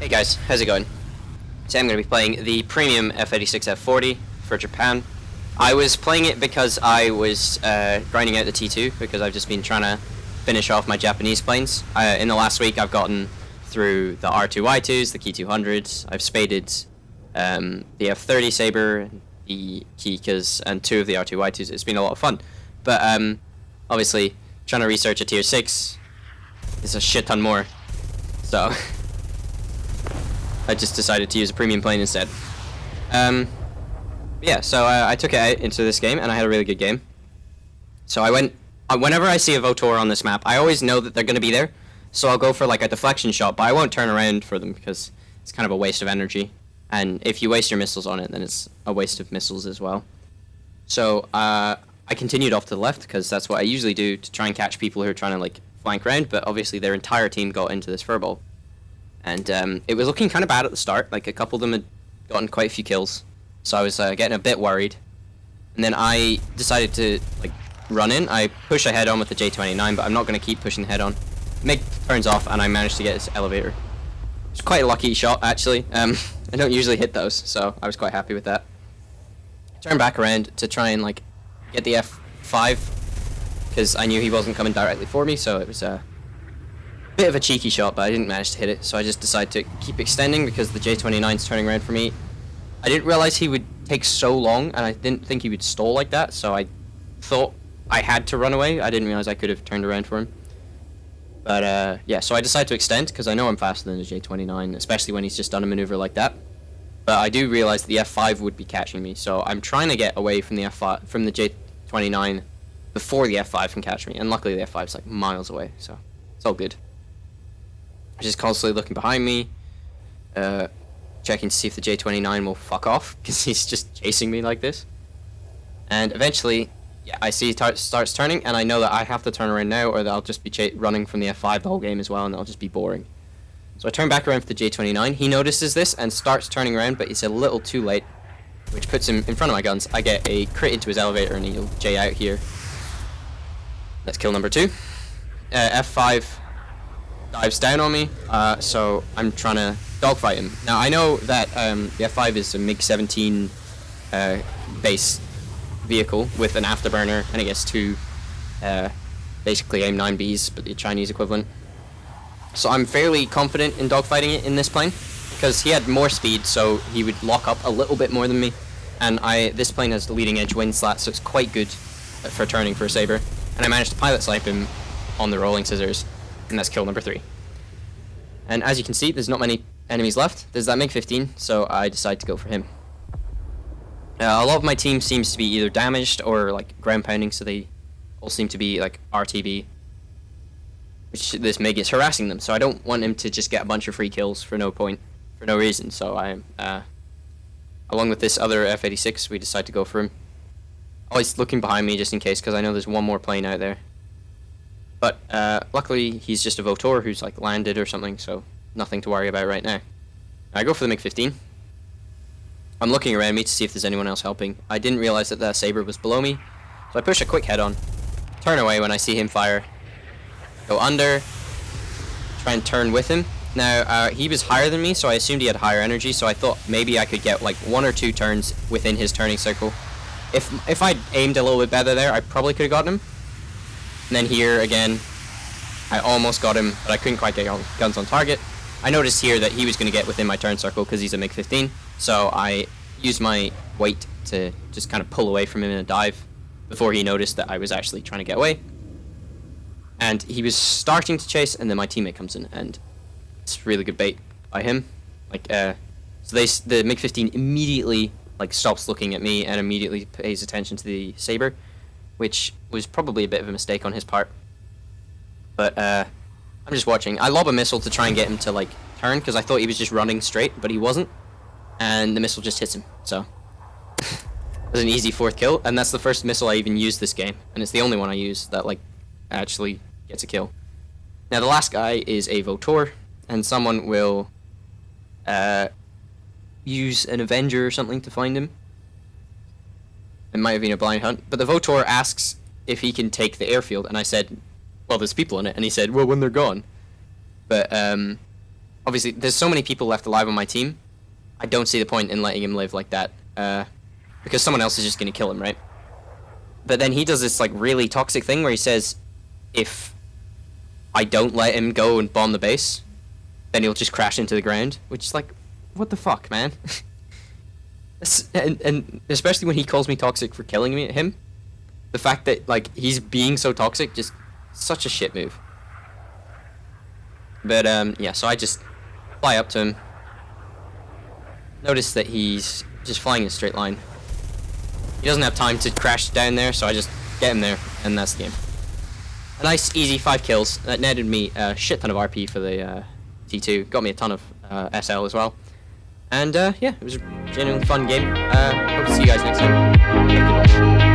Hey guys, how's it going? Today I'm going to be playing the premium F-86 F-40 for Japan. I was playing it because I was grinding out the T2 because I've just been trying to finish off my Japanese planes. In the last week I've gotten through the R2Y2s, the Ki-200s, I've spaded the F-30 Sabre, the Kikas, and 2 of the R2Y2s. It's been a lot of fun. But obviously trying to research a tier 6 is a shit ton more. So I just decided to use a premium plane instead. Yeah, so I took it out into this game, and I had a really good game. So I went, whenever I see a Votor on this map, I always know that they're going to be there, so I'll go for like a deflection shot, but I won't turn around for them, because it's kind of a waste of energy. And if you waste your missiles on it, then it's a waste of missiles as well. So I continued off to the left, because that's what I usually do to try and catch people who are trying to like flank around, but obviously their entire team got into this furball. And it was looking kind of bad at the start. Like, a couple of them had gotten quite a few kills. So I was getting a bit worried. And then I decided to, like, run in. I push a head-on with the J29, but I'm not going to keep pushing the head-on. MiG turns off, and I managed to get this elevator. It's quite a lucky shot, actually. I don't usually hit those, so I was quite happy with that. Turned back around to try and, like, get the F5, because I knew he wasn't coming directly for me, so it was bit of a cheeky shot, but I didn't manage to hit it, so I just decided to keep extending because the J29's turning around for me. I didn't realize he would take so long, and I didn't think he would stall like that, so I thought I had to run away. I didn't realize I could have turned around for him. But yeah, so I decided to extend because I know I'm faster than the J29, especially when he's just done a maneuver like that. But I do realize the F5 would be catching me, so I'm trying to get away from the F5 from the J29 before the F5 can catch me, and luckily the F5's like miles away, so it's all good. Just constantly looking behind me, checking to see if the J29 will fuck off, because he's just chasing me like this. And eventually, yeah, I see he starts turning, and I know that I have to turn around now, or I'll just be running from the F5 the whole game as well, and it'll just be boring. So I turn back around for the J29. He notices this and starts turning around, but he's a little too late, which puts him in front of my guns. I get a crit into his elevator, and he'll J out here. That's kill number 2. F5 dives down on me, so I'm trying to dogfight him. Now, I know that the F5 is a MiG-17 base vehicle with an afterburner, and it gets 2 basically AIM-9Bs, but the Chinese equivalent. So I'm fairly confident in dogfighting it in this plane, because he had more speed, so he would lock up a little bit more than me, and this plane has the leading edge wind slat, so it's quite good for turning for a Sabre, and I managed to pilot snipe him on the rolling scissors. And that's kill number 3. And as you can see, there's not many enemies left. There's that MiG-15, so I decide to go for him. A lot of my team seems to be either damaged or like ground pounding, so they all seem to be like RTB, which this MiG is harassing them. So I don't want him to just get a bunch of free kills for no reason. So I, along with this other F-86, we decide to go for him. Always looking behind me just in case, because I know there's one more plane out there. But luckily, he's just a Votor who's like landed or something, so nothing to worry about right now. I go for the MiG-15. I'm looking around me to see if there's anyone else helping. I didn't realize that the Sabre was below me, so I push a quick head-on, turn away when I see him fire, go under, try and turn with him. Now, he was higher than me, so I assumed he had higher energy, so I thought maybe I could get like 1 or 2 turns within his turning circle. If I'd aimed a little bit better there, I probably could have gotten him. And then here, again, I almost got him, but I couldn't quite get guns on target. I noticed here that he was going to get within my turn circle because he's a MiG-15, so I used my weight to just kind of pull away from him in a dive before he noticed that I was actually trying to get away. And he was starting to chase, and then my teammate comes in, and it's really good bait by him. Like, so the MiG-15 immediately like stops looking at me and immediately pays attention to the Sabre, which was probably a bit of a mistake on his part. But I'm just watching. I lob a missile to try and get him to like turn, because I thought he was just running straight, but he wasn't. And the missile just hits him, so it was an easy 4th kill, and that's the first missile I even used this game, and it's the only one I use that like actually gets a kill. Now the last guy is a Votor, and someone will use an Avenger or something to find him. It might have been a blind hunt, but the Votor asks if he can take the airfield, and I said, well, there's people in it, and he said, well, when they're gone. But obviously, there's so many people left alive on my team. I don't see the point in letting him live like that, because someone else is just gonna kill him, right? But then he does this like really toxic thing where he says, if I don't let him go and bomb the base, then he'll just crash into the ground, which is like, what the fuck, man? and especially when he calls me toxic for killing him, the fact that like he's being so toxic, just such a shit move. But yeah, so I just fly up to him. Notice that he's just flying in a straight line. He doesn't have time to crash down there, so I just get him there, and that's the game. A nice, easy 5 kills. That netted me a shit ton of RP for the T2. Got me a ton of SL as well. And yeah, it was a genuinely fun game. Hope to see you guys next time. Have a good one.